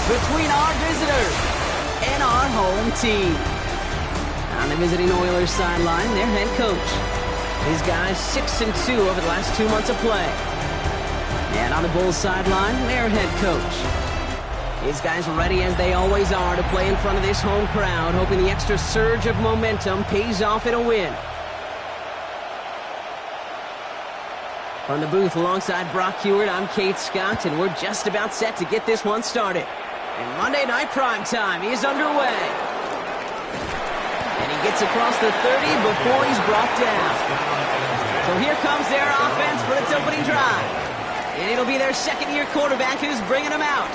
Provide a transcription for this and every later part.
between our visitors and our home team. On the visiting Oilers sideline, their head coach. These guys 6-2 over the last 2 months of play. And on the Bulls sideline, their head coach. These guys ready as they always are to play in front of this home crowd, hoping the extra surge of momentum pays off in a win. From the booth alongside Brock Heward, I'm Keith Scott, and we're just about set to get this one started. And Monday Night Primetime is underway. And he gets across the 30 before he's brought down. So here comes their offense for its opening drive. And it'll be their second-year quarterback who's bringing them out.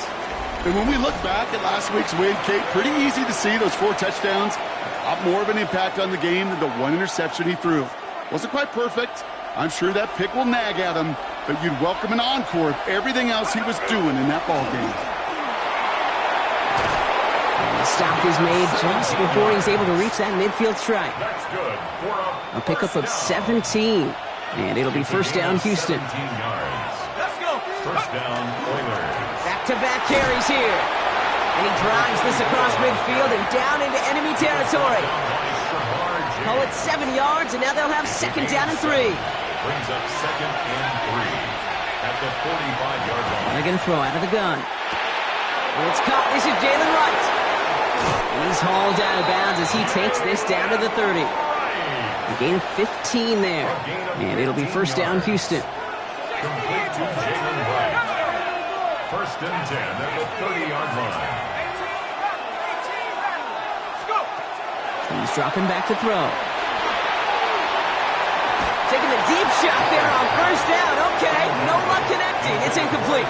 And when we look back at last week's win, Kate, pretty easy to see those 4 touchdowns. A lot more of an impact on the game than the 1 interception he threw. Wasn't quite perfect. I'm sure that pick will nag at him, but you'd welcome an encore of everything else he was doing in that ball game. And the stop is made just before he's able to reach that midfield strike. A pickup of 17, and it'll be first down Houston. First down, Oilers. Back-to-back carries here. And he drives this across midfield and down into enemy territory. Oh, it's 7 yards, and now they'll have second down and 3. Brings up second and 3 at the 45-yard line. They're going to throw out of the gun. And it's caught. This is Jalen Wright. And he's hauled out of bounds as he takes this down to the 30. A gain of 15 there. And it'll be first down Houston. Complete to Jalen Wright. First and 10 at the 30-yard line. He's dropping back to throw. Taking the deep shot there on first down. Okay, no luck connecting. It's incomplete.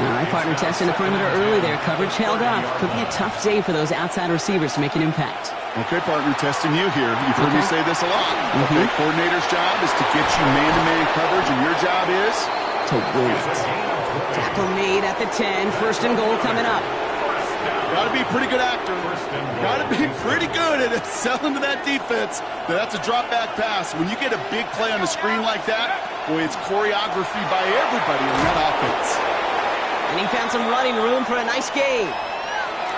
All right, partner testing the perimeter early there. Coverage held up. Could be a tough day for those outside receivers to make an impact. Okay, partner, testing you here. You've heard me say this a lot. Okay, coordinator's job is to get you man-to-man coverage, and your job is? To win it. Tackle made at the 10. First and goal coming up. Got to be a pretty good actor. Got to be pretty good at selling to that defense. That's a drop-back pass. When you get a big play on the screen like that, boy, it's choreography by everybody on that offense. And he found some running room for a nice gain.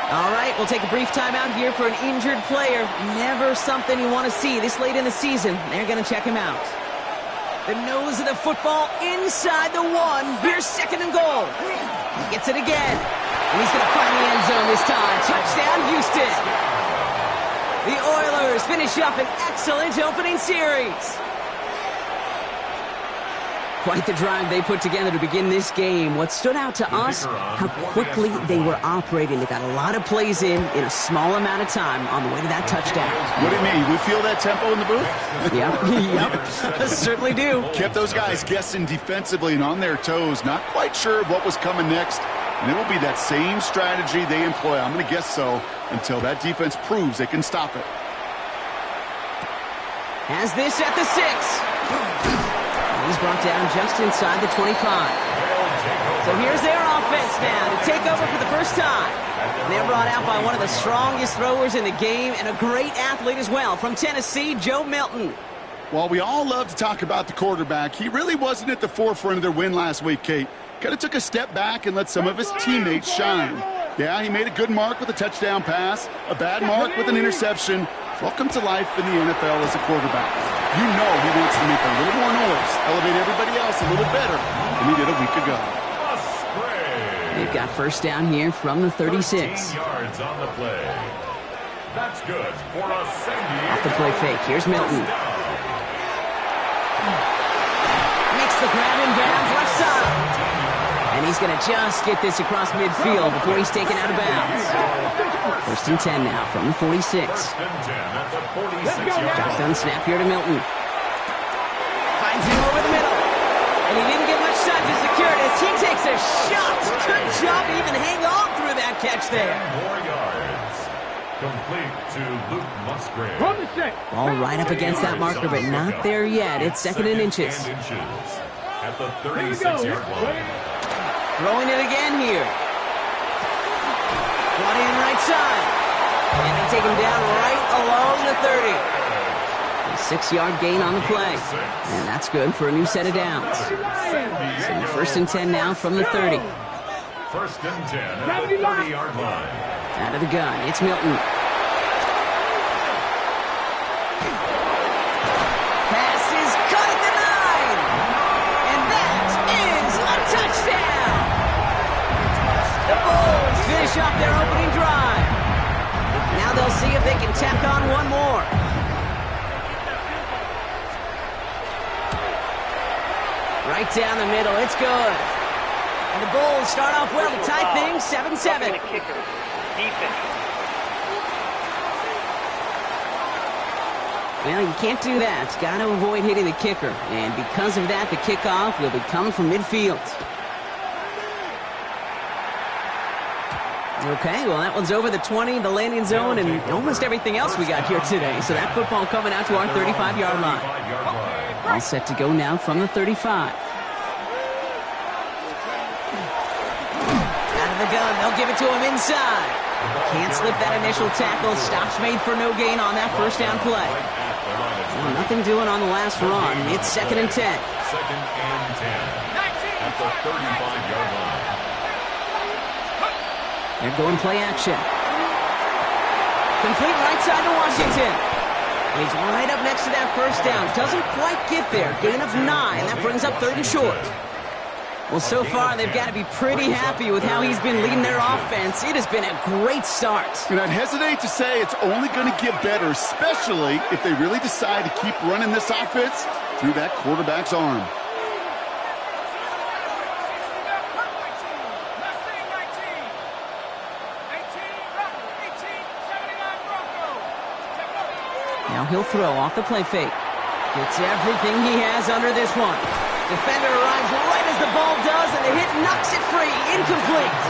All right, we'll take a brief timeout here for an injured player. Never something you want to see this late in the season. They're going to check him out. The nose of the football inside the 1. Here's second and goal. He gets it again. And he's going to find the end zone this time. Touchdown, Houston. The Oilers finish up an excellent opening series. Quite the drive they put together to begin this game. What stood out to us, how quickly they were operating. They got a lot of plays in a small amount of time on the way to that touchdown. What do you mean? We feel that tempo in the booth? Yep, certainly do. Kept those guys guessing defensively and on their toes, not quite sure of what was coming next. And it will be that same strategy they employ, I'm going to guess so, until that defense proves they can stop it. Has this at the 6. He's brought down just inside the 25. So here's their offense now to take over for the first time. They're brought out by one of the strongest throwers in the game and a great athlete as well from Tennessee, Joe Milton. While we all love to talk about the quarterback, he really wasn't at the forefront of their win last week, Kate. Kind of took a step back and let some of his teammates shine. Yeah, he made a good mark with a touchdown pass, a bad mark with an interception. Welcome to life in the NFL as a quarterback. You know he wants to make a little more noise, elevate everybody else a little better than he did a week ago. They've got first down here from the 36. Yards on the play. That's good for a 70. Off the play fake. Here's Milton. Makes the grab in bounds left side. And he's going to just get this across midfield before he's taken out of bounds. First and 10 now from the 46. First and 10 at the 46-yard line. Shotgun snap here to Milton. Finds him over the middle. And he didn't get much time to secure it as he takes a shot. Good job to even hang on through that catch there. 10 more yards. Complete to Luke Musgrave. Ball right up against that marker, but not there yet. It's second and inches. At the 36-yard line. Throwing it again here. Brought in right side. And they take him down right along the 30. A 6-yard gain on the play. And that's good for a new set of downs. So first and 10 now from the 30. First and 10 at the 30-yard line. Out of the gun, it's Milton. Pass is cut at the 9. And that is a touchdown. The Bulls finish off their opening drive. Now they'll see if they can tack on one more. Right down the middle, it's good. And the Bulls start off well to tie things 7-7. Well, you can't do that. Got to avoid hitting the kicker. And because of that, the kickoff will be coming from midfield. Okay, well, that one's over the 20, the landing zone, and almost everything else we got here today. So that football coming out to our 35-yard line. All set to go now from the 35. Out of the gun, they'll give it to him inside. Can't slip that initial tackle. Stops made for no gain on that first down play. Well, nothing doing on the last run. It's 2nd and 10. 2nd and 10 at the 35-yard line. They're going play action. Complete right side to Washington. And he's right up next to that first down. Doesn't quite get there. Gain of 9. That brings up 3rd and short. Well, so far, they've got to be pretty happy with how he's been leading their offense. It has been a great start. And I'd hesitate to say it's only going to get better, especially if they really decide to keep running this offense through that quarterback's arm. Now he'll throw off the play fake. Gets everything he has under this one. Defender arrives right as the ball does, and the hit knocks it free. Incomplete.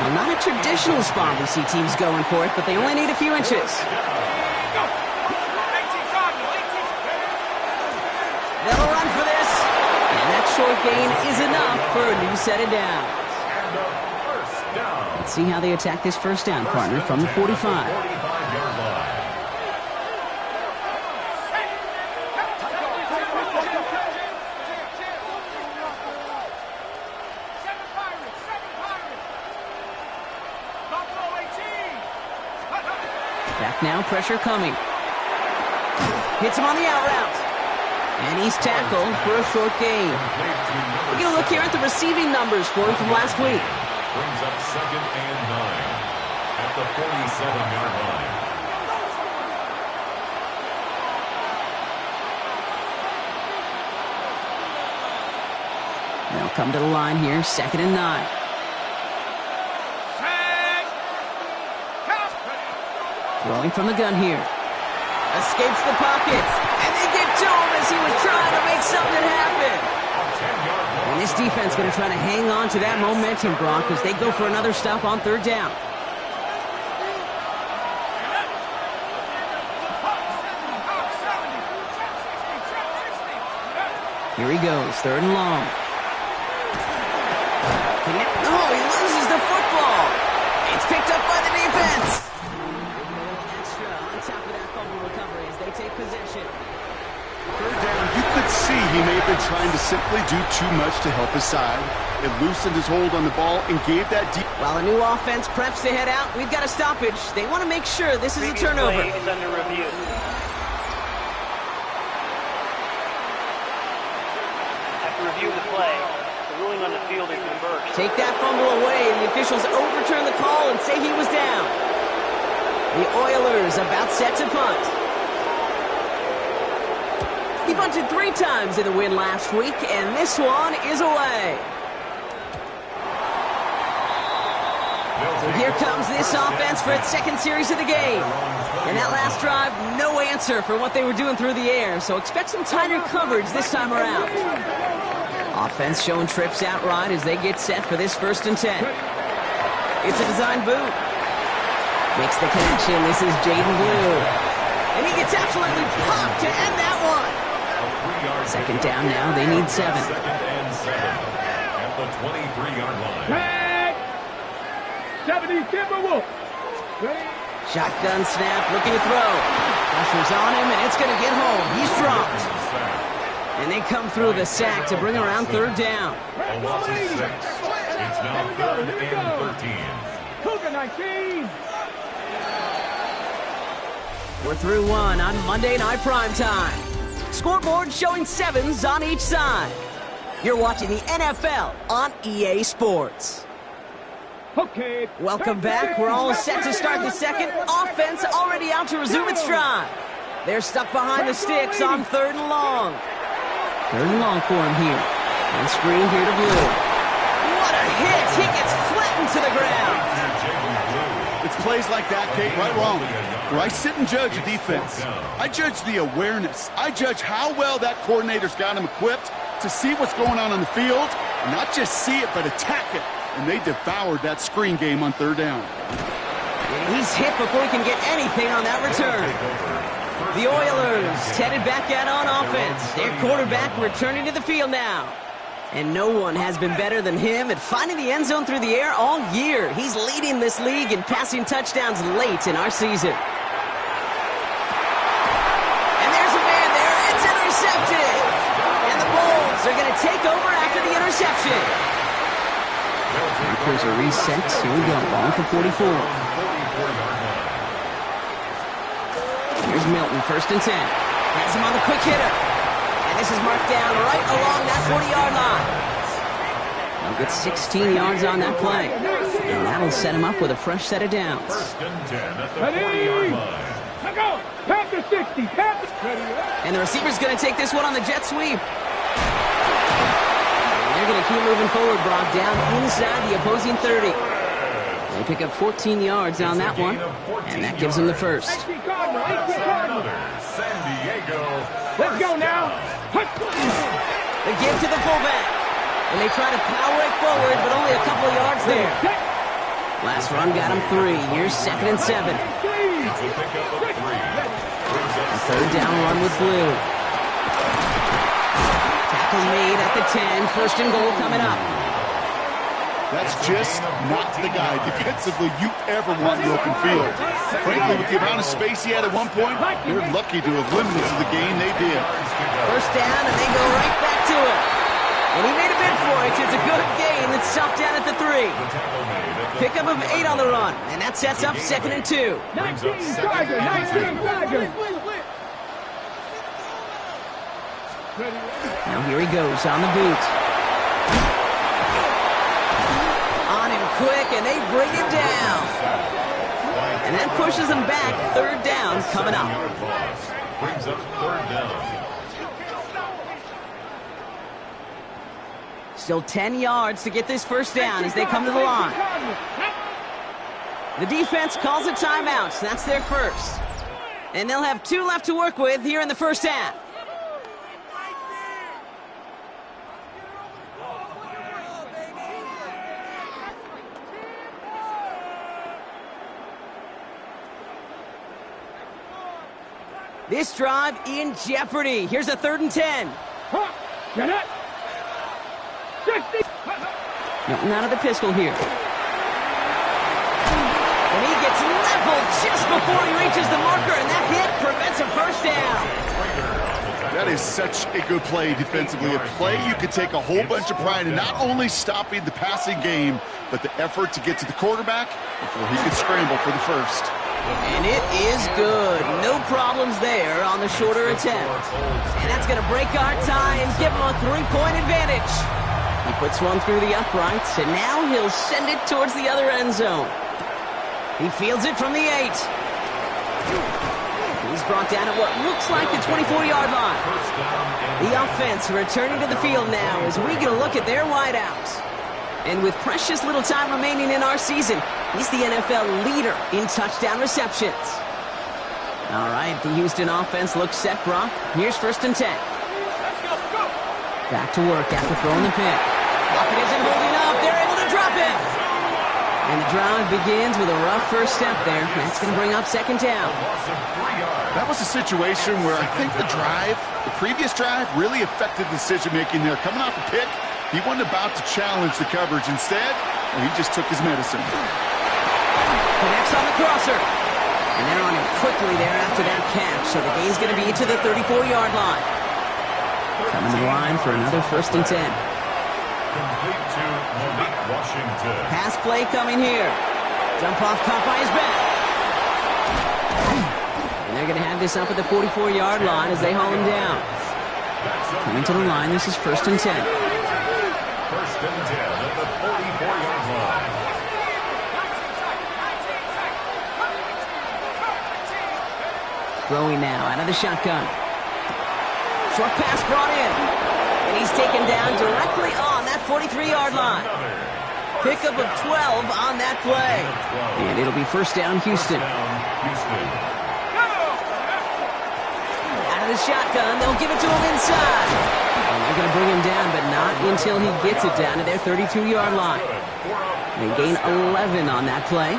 Now, not a traditional spot we see teams going for it, but they only need a few inches. They'll run for this. And that short gain is enough for a new set of downs. Let's see how they attack this first down, partner, from the 45. Back now, pressure coming. Hits him on the out route. And he's tackled for a short gain. We're going to look here at the receiving numbers for him from last week. Brings up 2nd and 9 at the 47-yard line. They'll come to the line here, 2nd and 9. Throwing from the gun here. Escapes the pocket. And they get to him as he was trying to make something happen. And this defense going to try to hang on to that momentum, Brock, as they go for another stop on 3rd down. Here he goes, 3rd and long. Oh, he loses the football. It's picked up by the defense. Take possession. 3rd down, you could see he may have been trying to simply do too much to help his side. It loosened his hold on the ball and gave that deep. While a new offense preps to head out, we've got a stoppage. They want to make sure this is a turnover. Play is under review. After review of the play, the ruling on the field is reversed. Take that fumble away, and the officials overturn the call and say he was down. The Oilers about set to punt. He punted 3 times in the win last week, and this one is away. So here comes this offense for its 2nd series of the game. And that last drive, no answer for what they were doing through the air, so expect some tighter coverage this time around. Offense showing trips out right as they get set for this 1st and 10. It's a design boot. Makes the connection. This is Jaden Blue. And he gets absolutely popped to end that one. 2nd down now. They need 7. 2nd and 7 at the 23-yard line. 70, Shotgun snap, looking to throw. Pressure's on him, and it's going to get home. He's dropped. And they come through the sack to bring around 3rd down. A loss of 6. It's now 3rd and 13. Cougar 19. We're through one on Monday Night Primetime. Scoreboard showing 7s on each side. You're watching the NFL on EA Sports. Okay. Welcome back. We're all set to start the second. Offense already out to resume its drive. They're stuck behind the sticks on 3rd and long. 3rd and long for him here. And screen here to Blue. What a hit! He gets flattened to the ground. It's plays like that, Kate, right wrong. Where I sit and judge a defense. I judge the awareness. I judge how well that coordinator's got him equipped to see what's going on the field. And not just see it, but attack it. And they devoured that screen game on 3rd down. And he's hit before he can get anything on that return. The Oilers headed back out on offense. Their quarterback returning to the field now. And no one has been better than him at finding the end zone through the air all year. He's leading this league in passing touchdowns late in our season. And there's a man there. It's intercepted. And the Bulls are going to take over after the interception. There's a reset. Here we go. Ball at the 44. Here's Milton, 1st and 10. Has him on the quick hitter. And this is marked down right along that 40-yard line. He'll get 16 yards on that play. And that'll set him up with a fresh set of downs. 1st and 10 at the 40-yard line. Let's go. Panther 60. Panther. And the receiver's going to take this one on the jet sweep. And they're going to keep moving forward, Brock, down inside the opposing 30. They pick up 14 yards on that one, and that gives them the first. Another San Diego. Let's go now. The give to the fullback. And they try to power it forward, but only a couple yards there. Last run got him 3. Here's 2nd and 7. It's a pickup of 3. A 3rd down run with Blue. Tackle made at the 10. 1st and goal coming up. That's just not the guy defensively you ever want in the open field. Frankly, with the amount of space he had at one point, you're lucky to have limit to the game they did. 1st down, and they go right back to it. And he made a bid for it. It's a good gain that's stopped down at the 3. Pickup of 8 on the run, and that sets up 2nd and 2. 19 Tiger. 19 Tiger. Now here he goes on the boot. On him quick, and they bring him down. And that pushes him back. 3rd down coming up. Brings up 3rd down. Still 10 yards to get this 1st down as they come to the line. The defense calls a timeout. That's their first. And they'll have 2 left to work with here in the 1st half. This drive in jeopardy. Here's a 3rd and 10. Get it. 60. Milton out of the pistol here. And he gets leveled just before he reaches the marker, and that hit prevents a 1st down. That is such a good play defensively. A play you could take a whole bunch of pride in not only stopping the passing game, but the effort to get to the quarterback before he could scramble for the 1st. And it is good. No problems there on the shorter attempt. And that's going to break our tie and give him a 3-point advantage. He puts one through the uprights, and now he'll send it towards the other end zone. He fields it from the 8. He's brought down at what looks like the 24-yard line. The offense returning to the field now as we get a look at their wideouts. And with precious little time remaining in our season, he's the NFL leader in touchdown receptions. All right, the Houston offense looks set, Brock. Here's 1st and 10. Back to work after throwing the pick. Lockett isn't holding up. They're able to drop it. And the drive begins with a rough 1st step there. That's going to bring up 2nd down. That was a situation where I think the previous drive, really affected decision-making there. Coming off a pick, he wasn't about to challenge the coverage. Instead, he just took his medicine. Connects on the crosser. And they're on him quickly there after that catch. So the gain's going to be to the 34-yard line. Coming to the line for another 1st and 10. Complete to Washington. Pass play coming here. Dump off caught by his back. And they're going to have this up at the 44-yard line as they haul him down. Coming to the line, this is 1st and 10. 1st and 10 at the 44-yard line. Throwing now out of the shotgun. Short pass brought in. And he's taken down directly on that 43-yard line. Pickup of 12 on that play. And it'll be 1st down, Houston. Out of the shotgun, they'll give it to him inside. And they're going to bring him down, but not until he gets it down to their 32-yard line. They gain 11 on that play.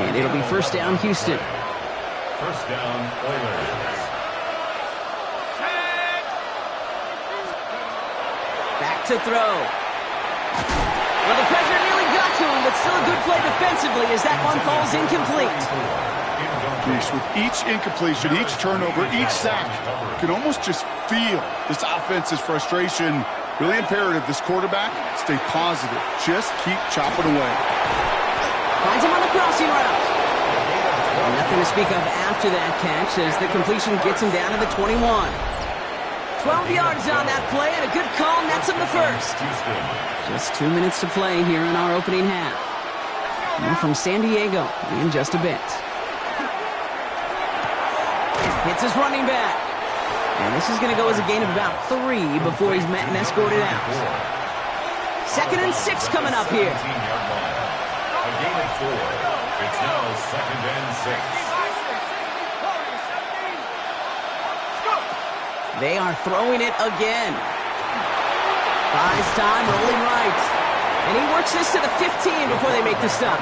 And it'll be 1st down, Houston. 1st down, Oilers. Back to throw. Well, the pressure nearly got to him, but still a good play defensively as that one falls incomplete. With each incompletion, each turnover, each sack, you can almost just feel this offense's frustration. Really imperative, this quarterback, stay positive. Just keep chopping away. Finds him on the crossing route. And nothing to speak of after that catch as the completion gets him down to the 21. 12 yards on that play, and a good call nets him the first. Just 2 minutes to play here in our opening half. More from San Diego in just a bit. Hits his running back. And this is going to go as a gain of about 3 before he's met and escorted out. 2nd and 6 coming up here. A gain of 4. It's now 2nd and 6. They are throwing it again. Buys time, rolling right. And he works this to the 15 before they make the stop.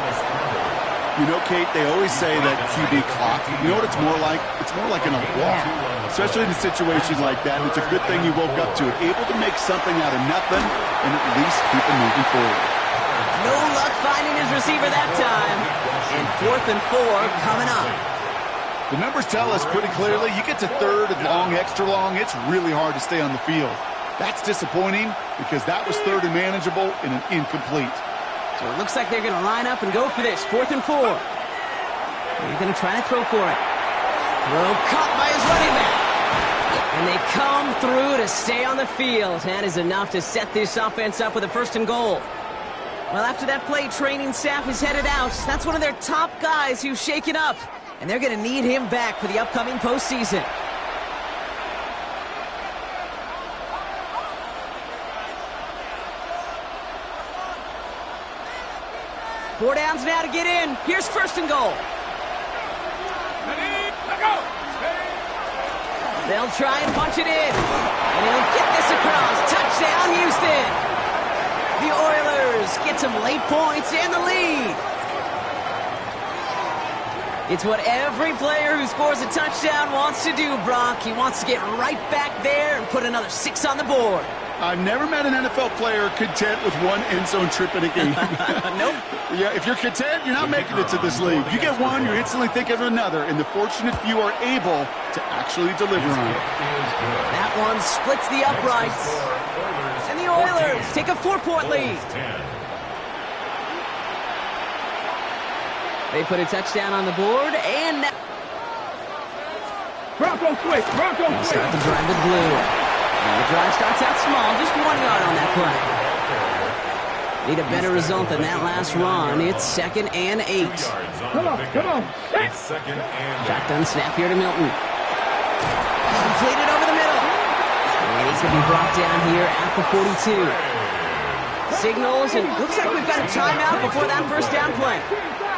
You know, Kate, they always say that QB clock, you know what it's more like? It's more like in a walk, especially in a situation like that. And it's a good thing you woke up to it, able to make something out of nothing and at least keep it moving forward. No luck finding his receiver that time. And 4th and 4 coming up. The numbers tell us pretty clearly, you get to 3rd and long, extra long, it's really hard to stay on the field. That's disappointing because that was 3rd and manageable and an incomplete. So it looks like they're going to line up and go for this. 4th and 4. They're going to try to throw for it. Throw caught by his running back. And they come through to stay on the field. That is enough to set this offense up with a 1st and goal. Well, after that play, training staff is headed out. That's one of their top guys who's shaken up. And they're going to need him back for the upcoming postseason. Four downs now to get in. Here's 1st and goal. They'll try and punch it in. And he'll get this across. Touchdown, Houston. The Oilers get some late points and the lead. It's what every player who scores a touchdown wants to do, Brock. He wants to get right back there and put another 6 on the board. I've never met an NFL player content with one end zone trip in a game. Nope. Yeah, if you're content, you're not making it to this league. You get one, you're instantly thinking of another, and the fortunate few are able to actually deliver on it. That one splits the uprights. And the Oilers take a 4-point lead. They put a touchdown on the board, and now Bronco switch. Bronco switch. start the drive with blue. And the drive starts out small, just 1 yard on that play. Need a better result than that last run. It's 2nd and 8. Come on. It's 2nd and 8. Shotgun snap here to Milton. Completed over the middle. And he's going to be brought down here at the 42. Signals, and looks like we've got a timeout before that 1st down play.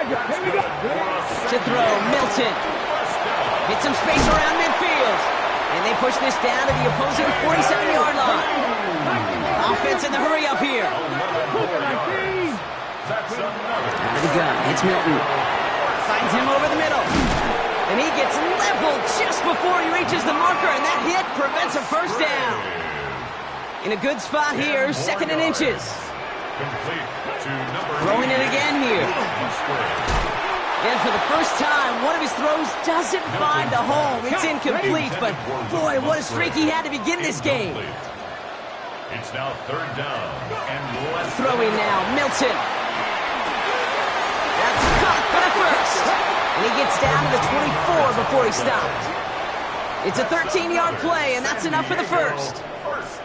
To throw, Milton. Hit some space around midfield. And they push this down to the opposing 47-yard line. Offense in the hurry up here. Out of the gun, it's Milton. Finds him over the middle. And he gets leveled just before he reaches the marker, and that hit prevents a 1st down. In a good spot here, 2nd and inches. Throwing it again here. And for the first time, one of his throws doesn't find a home. It's incomplete, but boy, what a streak he had to begin this game. It's now third down and less. Throwing now, Milton. That's caught for the first. And he gets down to the 24 before he stopped. It's a 13-yard play, and that's enough for the first.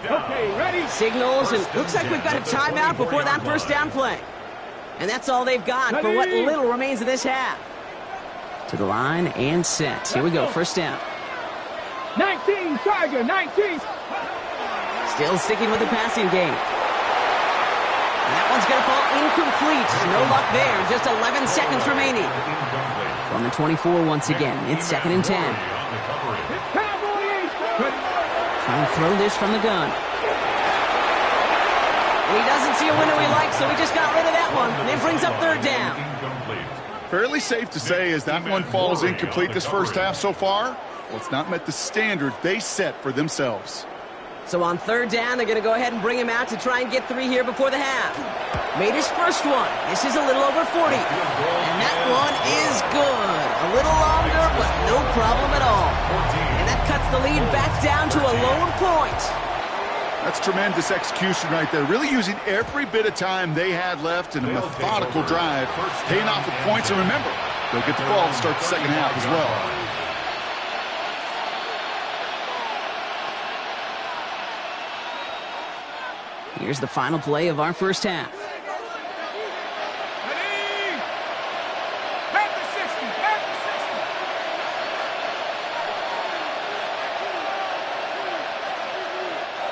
Okay, ready? Signals, and looks like we've got a timeout before that first down play. And that's all they've got for what little remains of this half. To the line and set. Here we go, first down. 19, Tiger, 19. Still sticking with the passing game. And that one's going to fall incomplete. No luck there. Just 11 seconds remaining. From the 24 once again. It's 2nd and 10. Trying to throw this from the gun. And he doesn't see a window he likes, so he just got rid of that one. And it brings up third down. Fairly safe to say as that one falls incomplete this first half so far, well, it's not met the standard they set for themselves. So on third down, they're going to go ahead and bring him out to try and get 3 here before the half. Made his first one. This is a little over 40. And that one is good. A little longer, but no problem at all. And that cuts the lead back down to a lone point. That's tremendous execution right there. Really using every bit of time they had left in a methodical drive. Paying off with points. And remember, they'll get the ball to start the second half as well. Here's the final play of our first half. Ready? Back to 60, back to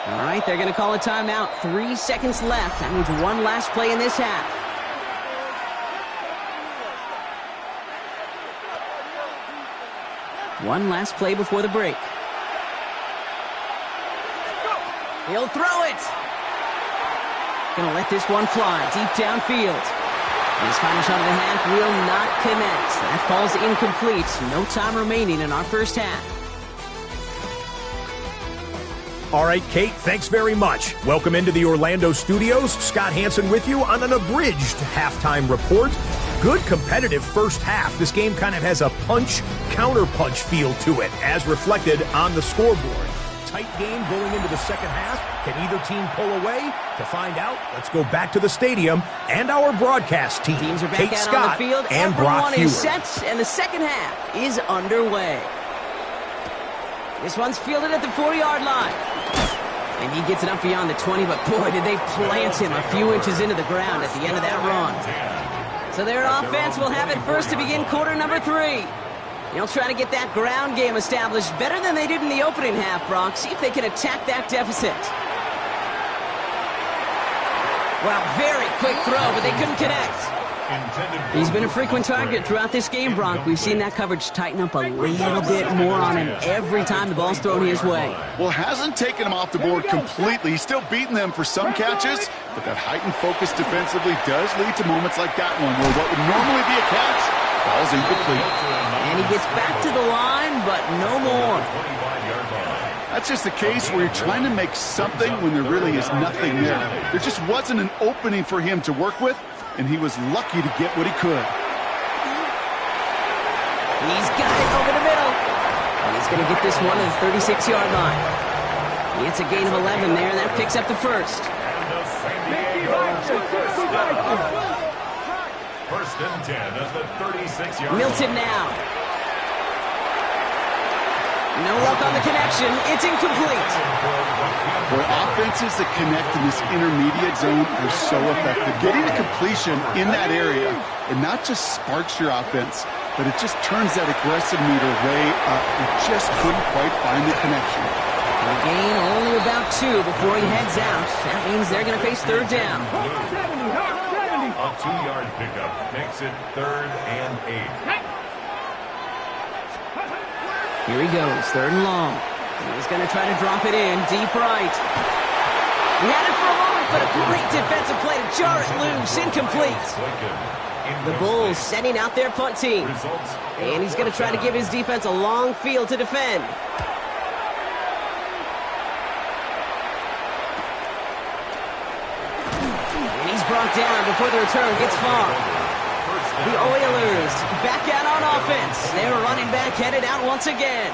60. All right, they're going to call a timeout. 3 seconds left. That means one last play in this half. One last play before the break. He'll throw it. Gonna let this one fly deep downfield. His final shot of the half will not connect. That falls incomplete. No time remaining in our first half. All right, Kate, thanks very much. Welcome into the Orlando studios. Scott Hansen with you on an abridged halftime report. Good competitive first half. This game kind of has a punch-counter-punch feel to it, as reflected on the scoreboard. Tight game going into the second half. Can either team pull away? To find out, let's go back to the stadium and our broadcast team. Teams are back Kate out Scott on the field. And Brock Everyone is Hewer. set, and the second half is underway. This one's fielded at the 4-yard line. And he gets it up beyond the 20, but boy, did they plant him a few inches into the ground at the end of that run. So their offense will have it first to begin quarter number 3. They'll try to get that ground game established better than they did in the opening half, Brock. See if they can attack that deficit. Wow, very quick throw, but they couldn't connect. He's been a frequent target throughout this game, Brock. We've seen that coverage tighten up a little bit more on him every time the ball's thrown his way. Well, hasn't taken him off the board completely. He's still beating them for some catches, but that heightened focus defensively does lead to moments like that one, where what would normally be a catch falls incomplete. And he gets back to the line, but no more. That's just the case where you're trying to make something when there really is nothing there. There just wasn't an opening for him to work with, and he was lucky to get what he could. He's got it over the middle. And he's going to get this one to the 36-yard line. He gets a gain of 11 there, and that picks up the first. First and 10 as the 36-yard. Milton now. No luck on the connection. It's incomplete. Boy, offenses that connect in this intermediate zone are so effective. Getting a completion in that area, it not just sparks your offense, but it just turns that aggressive meter way up. You just couldn't quite find the connection. A gain only about 2 before he heads out. That means they're going to face third down. A 2-yard pickup makes it 3rd and 8. Here he goes, 3rd and long. He's going to try to drop it in, deep right. He had it for a moment, but a great defensive play to jar it loose, incomplete. The Bulls setting out their punt team. And he's going to try to give his defense a long field to defend. And he's brought down before the return gets far. The Oilers back out on offense. Their running back headed out once again.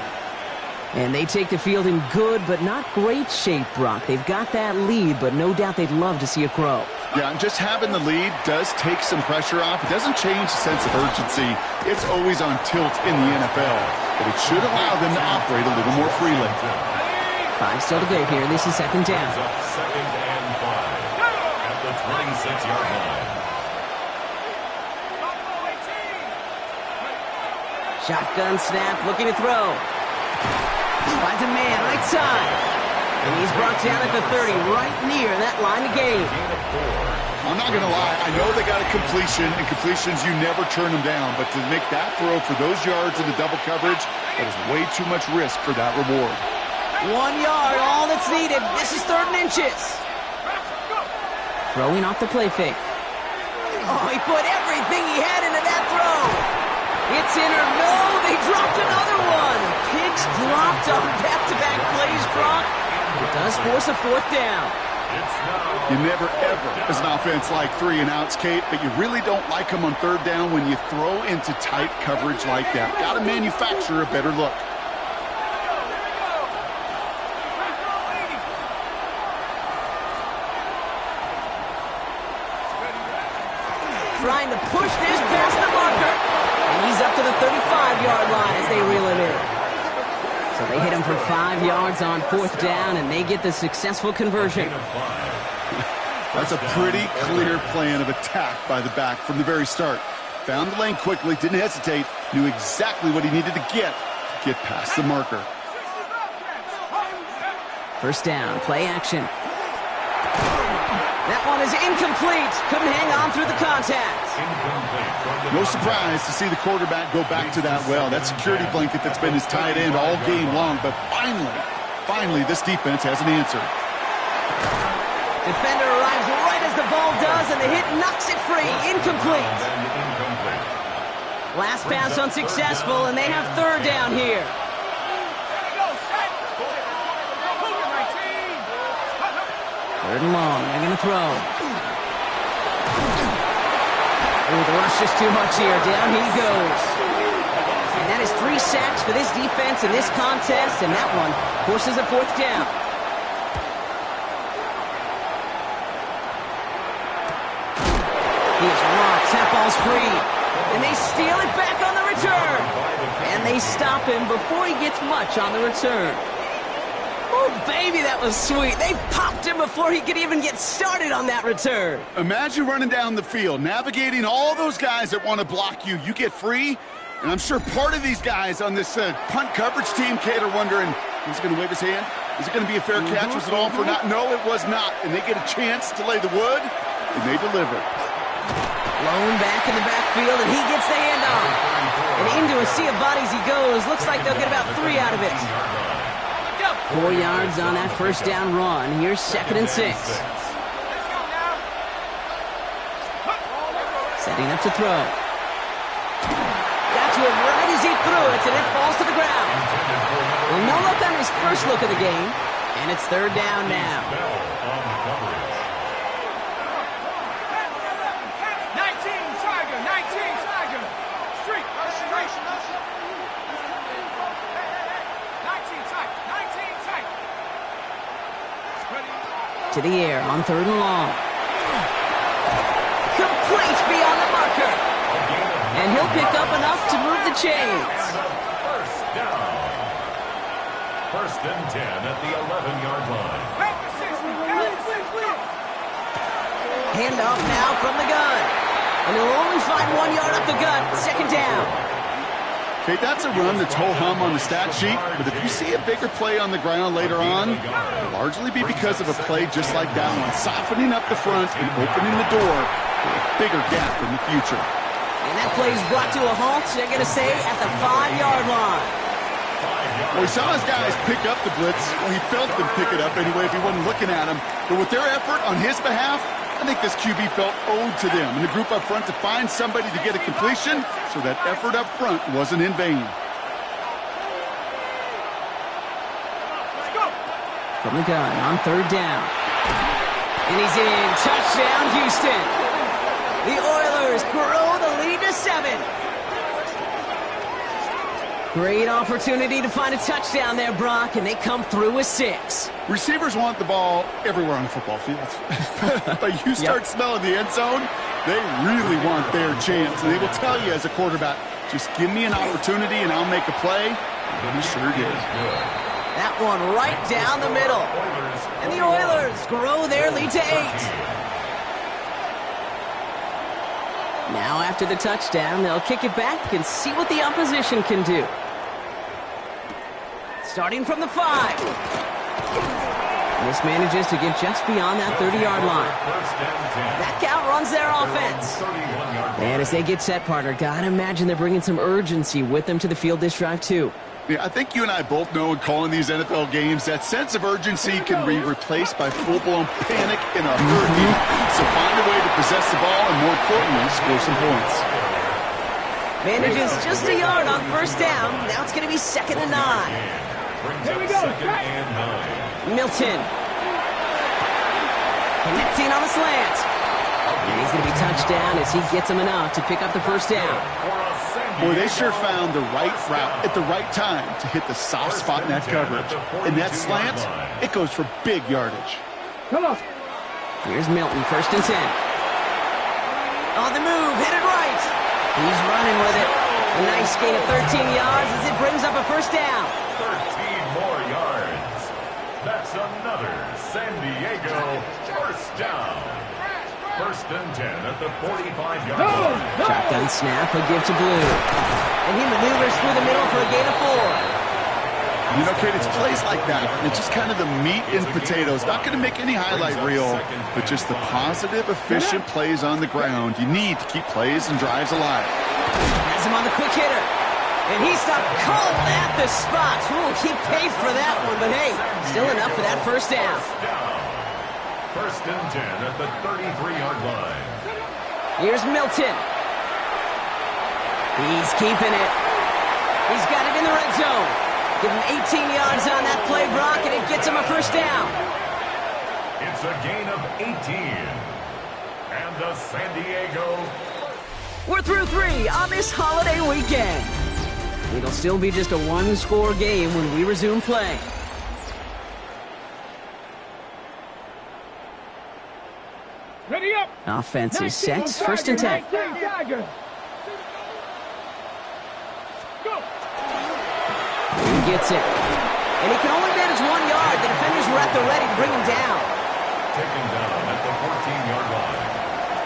And they take the field in good but not great shape, Brock. They've got that lead, but no doubt they'd love to see it grow. Yeah, and just having the lead does take some pressure off. It doesn't change the sense of urgency. It's always on tilt in the NFL, but it should allow them to operate a little more freely. 5 still to go here. This is second down. Second and 5 at the 26-yard line. Shotgun snap, looking to throw. Finds a man, right side. And he's brought down at the 30, right near that line of game. I'm not going to lie. I know they got a completion, and completions, you never turn them down. But to make that throw for those yards in the double coverage, that is way too much risk for that reward. 1 yard, all that's needed. This is 3rd and inches. Throwing off the play fake. Oh, he put everything he had into that throw. It's in or no, they dropped another one. Pigs dropped on back-to-back plays, Brock. It does force a 4th down. You never, ever, as an offense, like 3 and outs, Kate, but you really don't like them on 3rd down when you throw into tight coverage like that. Got to manufacture a better look. Trying to push this past the marker. And he's up to the 35-yard line as they reel him in. So they hit him for 5 yards on 4th down, and they get the successful conversion. That's a pretty clear plan of attack by the back from the very start. Found the lane quickly, didn't hesitate, knew exactly what he needed to get past the marker. 1st down, play action. That one is incomplete. Couldn't hang on through the contact. No surprise to see the quarterback go back to that well. That security blanket that's been his tight end all game long. But finally, this defense has an answer. Defender arrives right as the ball does, and the hit knocks it free. Incomplete. Last pass unsuccessful, and they have 3rd down here. 3rd and long. They're going to throw. Oh, the rush is too much here. Down he goes. And that is 3 sacks for this defense in this contest, and that one forces a 4th down. He's rocked. That ball's free. And they steal it back on the return. And they stop him before he gets much on the return. Oh, baby, that was sweet. They popped him before he could even get started on that return. Imagine running down the field, navigating all those guys that want to block you. You get free, and I'm sure part of these guys on this punt coverage team, Kate, are wondering, is he going to wave his hand? Is it going to be a fair catch? Was it all for naught? No, it was not. And they get a chance to lay the wood, and they deliver. Blown back in the backfield, and he gets the handoff. And into a sea of bodies he goes. Looks like they'll get about 3 out of it. 4 yards on that 1st down run. Here's 2nd and 6. Setting up to throw. Got to him right as he threw it, and it falls to the ground. Well, no look on his first look of the game, and it's 3rd down now. 19 Tiger. Street. 19 Tiger. To the air on 3rd and long. Complete beyond the marker. And he'll pick up enough to move the chains. 1st and 10 at the 11-yard line. Hand off now from the gun. And he'll only find 1 yard up the gut. 2nd down. Okay, that's a run that's ho-hum on the stat sheet, but if you see a bigger play on the ground later on, it'll largely be because of a play just like that one, softening up the front and opening the door for a bigger gap in the future. And that play is brought to a halt, they're going to say, at the 5-yard line. Well, he saw his guys pick up the blitz. Well, he felt them pick it up anyway if he wasn't looking at him. But with their effort on his behalf, I think this QB felt owed to them and the group up front to find somebody to get a completion, so that effort up front wasn't in vain. From the gun on 3rd down. And he's in. Touchdown, Houston. The Oilers grow the lead to 7. Great opportunity to find a touchdown there, Brock, and they come through with 6. Receivers want the ball everywhere on the football field. But you start smelling the end zone, they really want their chance. And they will tell you as a quarterback, just give me an opportunity and I'll make a play. And he sure did. That one right down the middle. And the Oilers grow their lead to 8. Now after the touchdown, they'll kick it back and see what the opposition can do. Starting from the 5. This manages to get just beyond that 30-yard line. That outruns their offense. And as they get set, partner, gotta imagine they're bringing some urgency with them to the field this drive, too. Yeah, I think you and I both know in calling these NFL games that sense of urgency can be replaced by full-blown panic in a hurry. So find a way to possess the ball and, more importantly, score some points. Manages just a yard on first down. Now it's going to be 2nd and 9. Here we go. Milton. Connecting on the slant. And he's going to be touched down as he gets him enough to pick up the first down. Boy, they sure found the right route at the right time to hit the soft spot in that coverage. And that slant, it goes for big yardage. Come on. Here's Milton, 1st and 10. On the move, headed right. He's running with it. A nice gain of 13 yards as it brings up a first down. 13 more yards. That's another San Diego first down. 1st and 10 at the 45-yard line. Shotgun snap, a give to Blue. And he maneuvers through the middle for a gain of 4. You know, Kate, it's plays like that. It's just kind of the meat and potatoes. Not going to make any highlight reel, but just the positive, efficient plays on the ground. You need to keep plays and drives alive. Has him on the quick hitter. And he stopped cold at the spot. Ooh, he paid for that one, but hey, still enough for that first down. 1st and 10 at the 33-yard line. Here's Milton. He's keeping it. He's got it in the red zone. Give him 18 yards on that play, Brock, and it gets him a first down. It's a gain of 18. And the San Diego. We're through 3 on this holiday weekend. It'll still be just a one-score game when we resume play. Ready up. Offense is set. 1st and 10. Go. He gets it. And he can only manage 1 yard. The defenders were at the ready to bring him down. Taken down at the 14-yard line.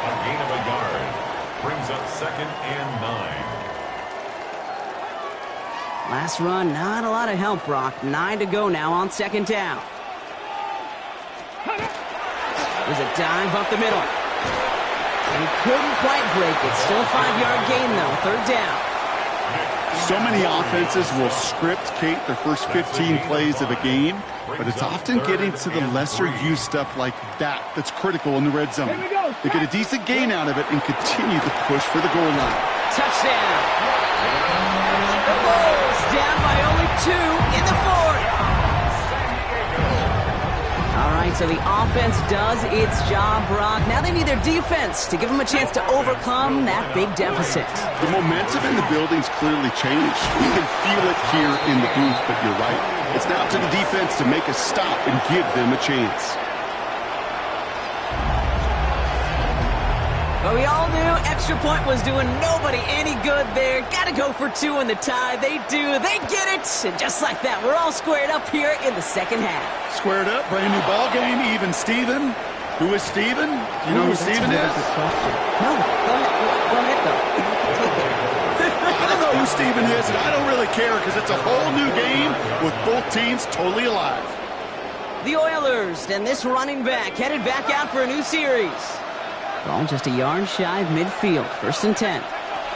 A gain of a yard. Brings up 2nd and 9. Last run, not a lot of help, Brock. 9 to go now on 2nd down. There's a dive up the middle. And he couldn't quite break it. Still a 5-yard gain, though. 3rd down. So many offenses will script, Kate, their first 15 plays of a game, but it's often getting to the lesser-used stuff like that that's critical in the red zone. They get a decent gain out of it and continue to push for the goal line. Touchdown. The Bulls down by only 2 in the 4th. All right, so the offense does its job, Brock. Now they need their defense to give them a chance to overcome that big deficit. The momentum in the building's clearly changed. We can feel it here in the booth, but you're right. It's now to the defense to make a stop and give them a chance. But we all knew extra point was doing nobody any good there. Got to go for 2 in the tie. They do. They get it. And just like that, we're all squared up here in the 2nd half. Squared up, brand new ball game, even Steven. Who is Steven? Do you know who Steven is? No, go ahead though. I don't know who Steven is, and I don't really care because it's a whole new game with both teams totally alive. The Oilers and this running back headed back out for a new series. Ball just a yard shy of midfield, 1st and 10.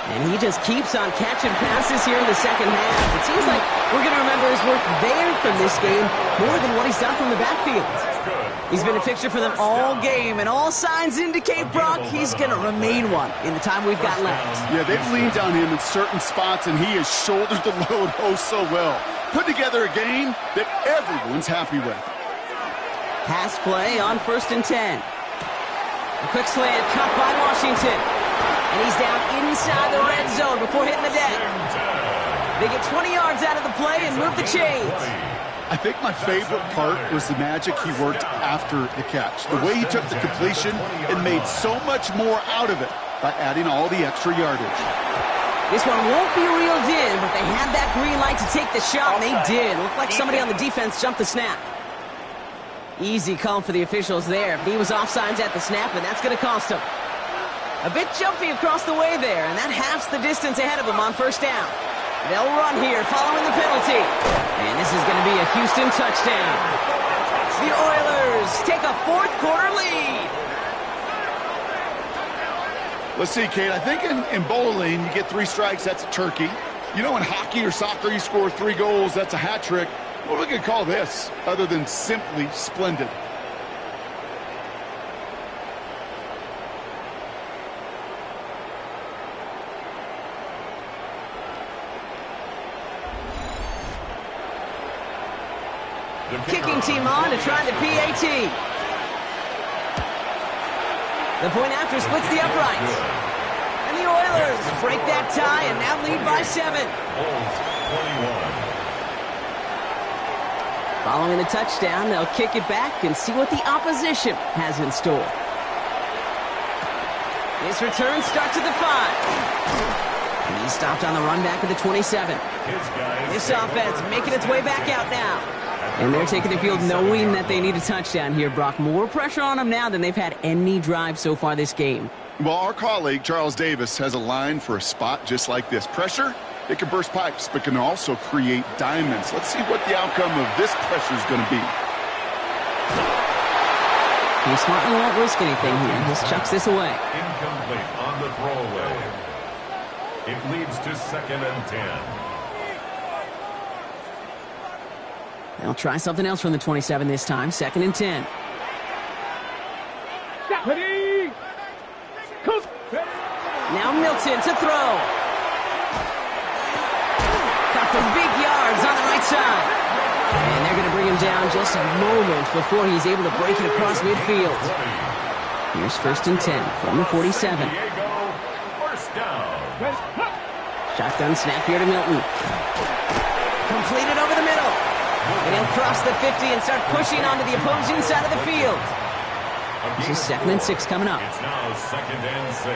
And he just keeps on catching passes here in the 2nd half. It seems like we're going to remember his work there from this game more than what he's done from the backfield. He's been a fixture for them all game, and all signs indicate, Brock, he's going to remain one in the time we've got left. Yeah, they've leaned on him in certain spots, and he has shouldered the load oh so well. Put together a game that everyone's happy with. Pass play on 1st and 10. A quick slant cut by Washington. And he's down inside the red zone before hitting the deck. They get 20 yards out of the play and move the chains. I think my favorite part was the magic he worked after the catch. The way he took the completion and made so much more out of it by adding all the extra yardage. This one won't be reeled in, but they had that green light to take the shot, and they did. Looked like somebody on the defense jumped the snap. Easy call for the officials there. He was offsides at the snap, and that's going to cost him. A bit jumpy across the way there, and that halves the distance ahead of him on first down. They'll run here following the penalty. And this is going to be a Houston touchdown. The Oilers take a fourth-quarter lead. Let's see, Kate. I think in bowling, you get 3 strikes, that's a turkey. You know, in hockey or soccer, you score 3 goals, that's a hat trick. What are we going to call this other than simply splendid? Kicking team on to try the PAT. The point after splits the uprights. And the Oilers break that tie and now lead by 7. Following the touchdown, they'll kick it back and see what the opposition has in store. This return starts at the 5. And he's stopped on the run back at the 27. This offense making its way back out now. And they're taking the field knowing that they need a touchdown here, Brock. More pressure on them now than they've had any drive so far this game. Well, our colleague, Charles Davis, has a line for a spot just like this. Pressure, it can burst pipes, but can also create diamonds. Let's see what the outcome of this pressure is going to be. He smartly won't risk anything here. Just chucks this away. Incomplete on the throwaway. It leads to 2nd and 10. They'll try something else from the 27 this time. 2nd and 10. Now Milton to throw. Got the big yards on the right side. And they're going to bring him down just a moment before he's able to break it across midfield. Here's 1st and 10 from the 47. Shotgun snap here to Milton. Completed over the middle. And he'll cross the 50 and start pushing onto the opposing side of the field. This is 2nd and 6 coming up. It's now 2nd and 6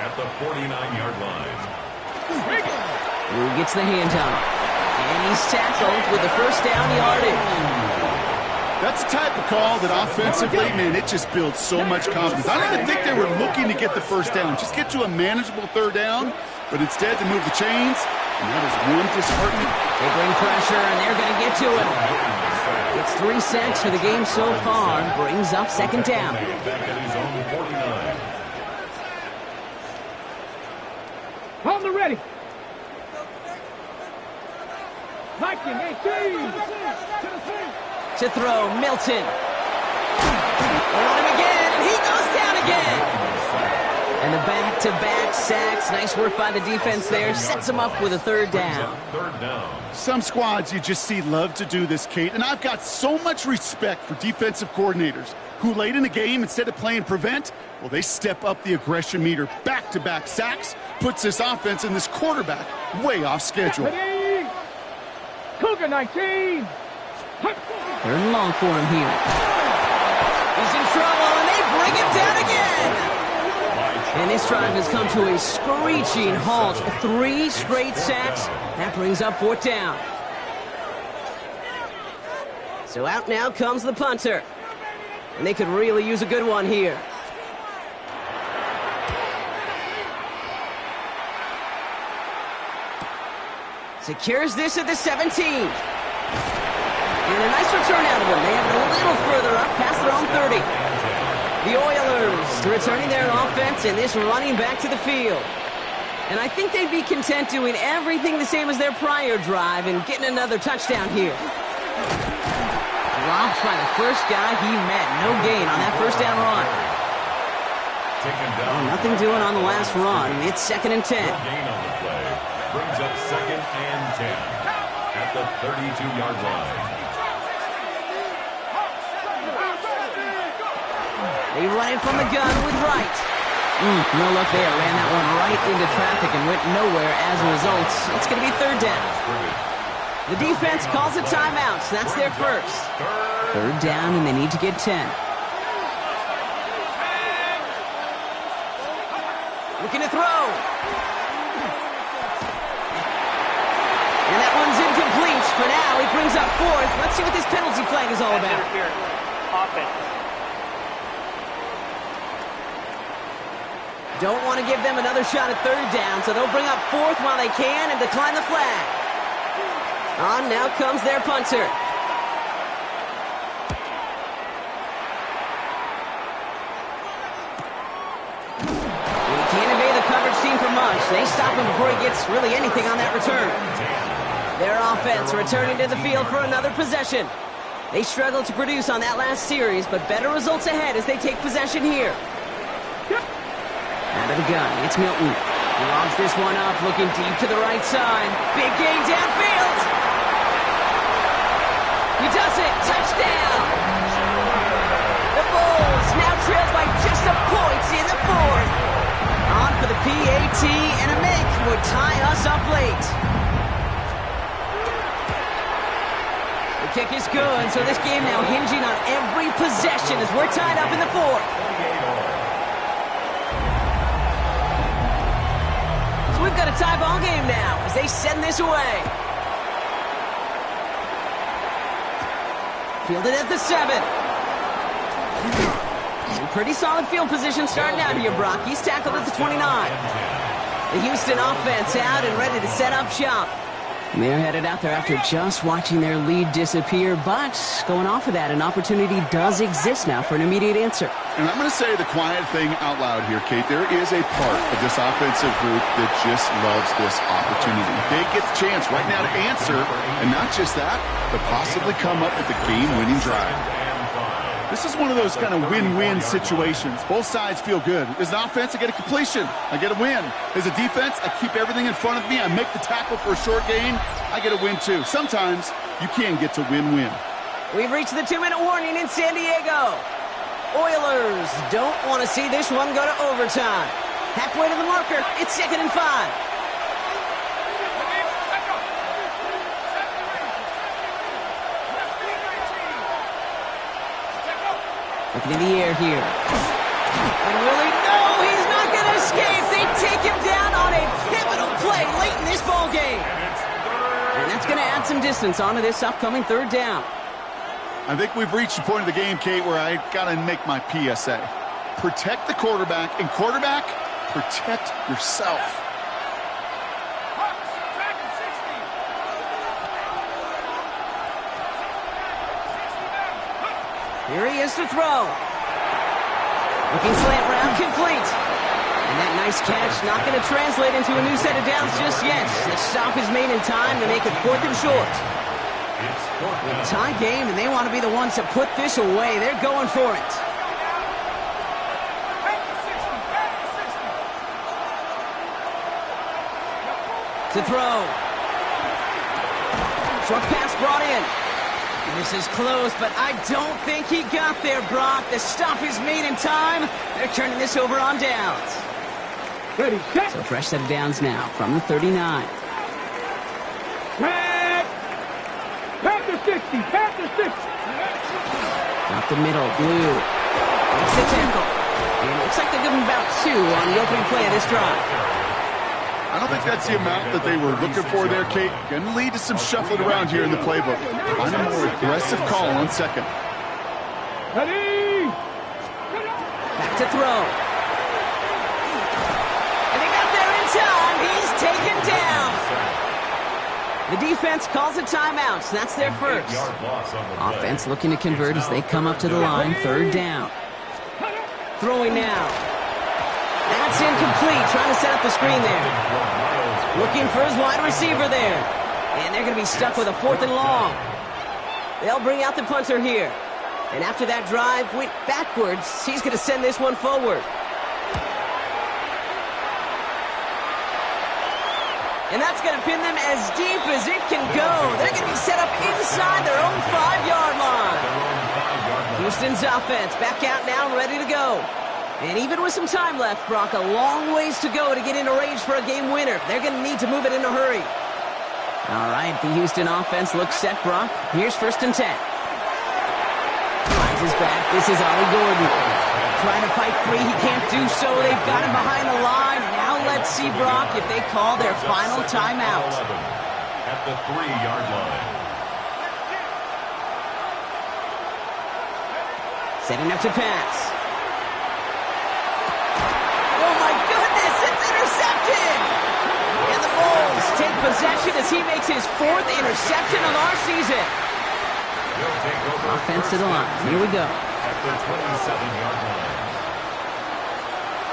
at the 49-yard line. Who gets the handoff? And he's tackled with the first down yardage. That's the type of call that offensively, man, it just builds so much confidence. I don't even think they were looking to get the first down. Just get to a manageable 3rd down, but instead to move the chains, and that is one disheartening. They bring pressure, and they're going to get to it. It's 3 sacks for the game so far. Brings up 2nd down. On the ready. Viking 18. To throw, Milton. On him again, and he goes down again. And the back-to-back sacks. Nice work by the defense there. Sets him up with a 3rd down. Some squads you just see love to do this, Kate, and I've got so much respect for defensive coordinators who late in the game, instead of playing prevent, well, they step up the aggression meter. Back-to-back sacks puts this offense and this quarterback way off schedule. Cougar 19. 3rd and long for him here. He's in trouble, and they bring him down again. And this drive has come to a screeching halt. 3 straight sacks. That brings up 4th down. So out now comes the punter. And they could really use a good one here. Secures this at the 17. And a nice return out of them. They have it a little further up past their own 30. The Oilers returning their offense and this running back to the field. And I think they'd be content doing everything the same as their prior drive and getting another touchdown here. Dropped by the first guy he met. No gain on that first down run. Oh, nothing doing on the last run. It's 2nd and 10. Gain on the play brings up 2nd and 10 at the 32-yard line. They run it from the gun with Wright. No luck there. Ran that one right into traffic and went nowhere as a result. It's going to be third down. The defense calls a timeout, so that's their first. Third down, and they need to get 10. Looking to throw. And that one's incomplete. For now, he brings up fourth. Let's see what this penalty flag is all about. Offense. Don't want to give them another shot at third down, so they'll bring up fourth while they can and decline the flag. On now comes their punter. He can't evade the coverage team for much. They stop him before he gets really anything on that return. Their offense returning to the field for another possession. They struggled to produce on that last series, but better results ahead as they take possession here. Out of the gun, it's Milton. He lobs this one up, looking deep to the right side. Big gain downfield. He does it. Touchdown. The Bulls now trailed by just a point in the fourth. On for the PAT, and a make would tie us up late. The kick is good, so this game now hinging on every possession as we're tied up in the fourth. So we've got a tie ball game now as they send this away. Fielded at the 7. Pretty solid field position starting out here, Brock. He's tackled at the 29. The Houston offense out and ready to set up shop. And they're headed out there after just watching their lead disappear, but going off of that, an opportunity does exist now for an immediate answer. And I'm going to say the quiet thing out loud here, Kate. There is a part of this offensive group that just loves this opportunity. They get the chance right now to answer, and not just that, but possibly come up with a game-winning drive. This is one of those kind of win-win situations. Both sides feel good. As an offense, I get a completion. I get a win. As a defense, I keep everything in front of me. I make the tackle for a short gain. I get a win, too. Sometimes you can get to win-win. We've reached the 2-minute warning in San Diego. Oilers don't want to see this one go to overtime. Halfway to the marker, it's 2nd and 5. Looking in the air here. And really, no, he's not going to escape. They take him down on a pivotal play late in this ball game. And that's going to add some distance onto this upcoming third down. I think we've reached the point of the game, Kate, where I got to make my PSA. Protect the quarterback, and quarterback, protect yourself. Here he is to throw. Looking slant round, complete. And that nice catch not going to translate into a new set of downs just yet. The stop is made in time to make it 4th and short. Tie game, and they want to be the ones to put this away. They're going for it. To throw. Short pass brought in. This is close, but I don't think he got there, Brock. The stop is made in time. They're turning this over on downs. Ready, set. So fresh set of downs now from the 39. Pass the 60. Pass the 60. Up the middle, Blue. Makes the tackle. And it looks like they're giving about 2 on the opening play of this drive. I don't think that's the amount that they were looking for there, Kate. Going to lead to some shuffling around here in the playbook. Find a more aggressive call on 2nd. Ready. Back to throw. And they got there in time. He's taken down. The defense calls a timeout. So that's their first. Offense looking to convert as they come up to the line. 3rd down. Throwing now. That's incomplete. Trying to set up the screen there. Looking for his wide receiver there. And they're going to be stuck with a 4th and long. They'll bring out the punter here. And after that drive went backwards, he's going to send this one forward. And that's going to pin them as deep as it can go. They're going to be set up inside their own 5-yard line. Houston's offense back out now, ready to go. And even with some time left, Brock, a long ways to go to get into range for a game winner. They're going to need to move it in a hurry. All right, the Houston offense looks set, Brock. Here's 1st and 10. Finds his back. This is Ollie Gordon. Trying to fight free. He can't do so. They've got him behind the line. Now let's see, Brock, if they call their final timeout. At the 3-yard line. Setting up to pass. Oh, my goodness, it's intercepted! And the Bulls take possession as he makes his 4th interception of our season. Offense to the line. Here we go. At the 27-yard line.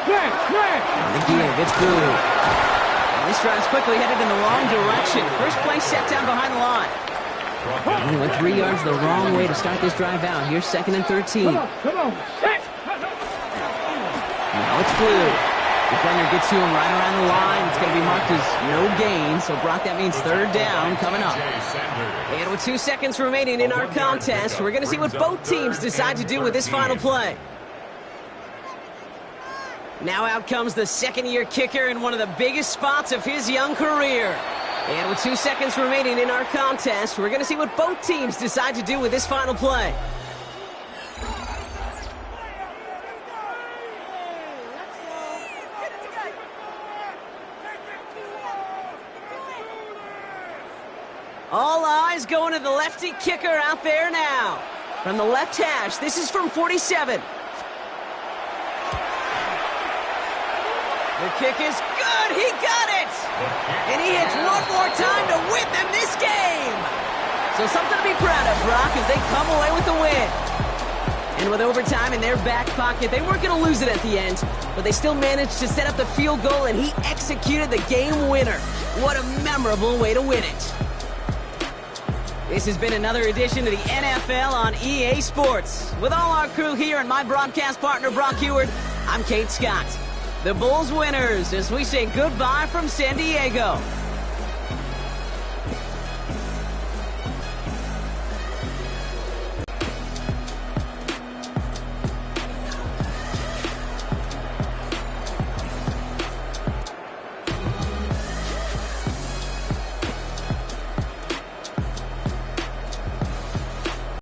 On the give, it's Blue. This drive's quickly headed in the wrong direction. First play set down behind the line. He went 3 yards the wrong way to start this drive out. Here's 2nd and 13. Now it's Blue. Defender gets to him right around the line. It's going to be marked as no gain. So, Brock, that means 3rd down coming up. And with 2 seconds remaining in our contest, we're going to see what both teams decide to do with this final play. Now out comes the 2nd-year kicker in one of the biggest spots of his young career. And with 2 seconds remaining in our contest, we're going to see what both teams decide to do with this final play. All eyes going to the lefty kicker out there now. From the left hash, this is from 47. The kick is good. He got it. And he hits one more time to win them this game. So something to be proud of, Brock, as they come away with the win. And with overtime in their back pocket, they weren't going to lose it at the end, but they still managed to set up the field goal, and he executed the game winner. What a memorable way to win it. This has been another edition of the NFL on EA Sports. With all our crew here and my broadcast partner, Brock Heward, I'm Kate Scott. The Bulls winners as we say goodbye from San Diego.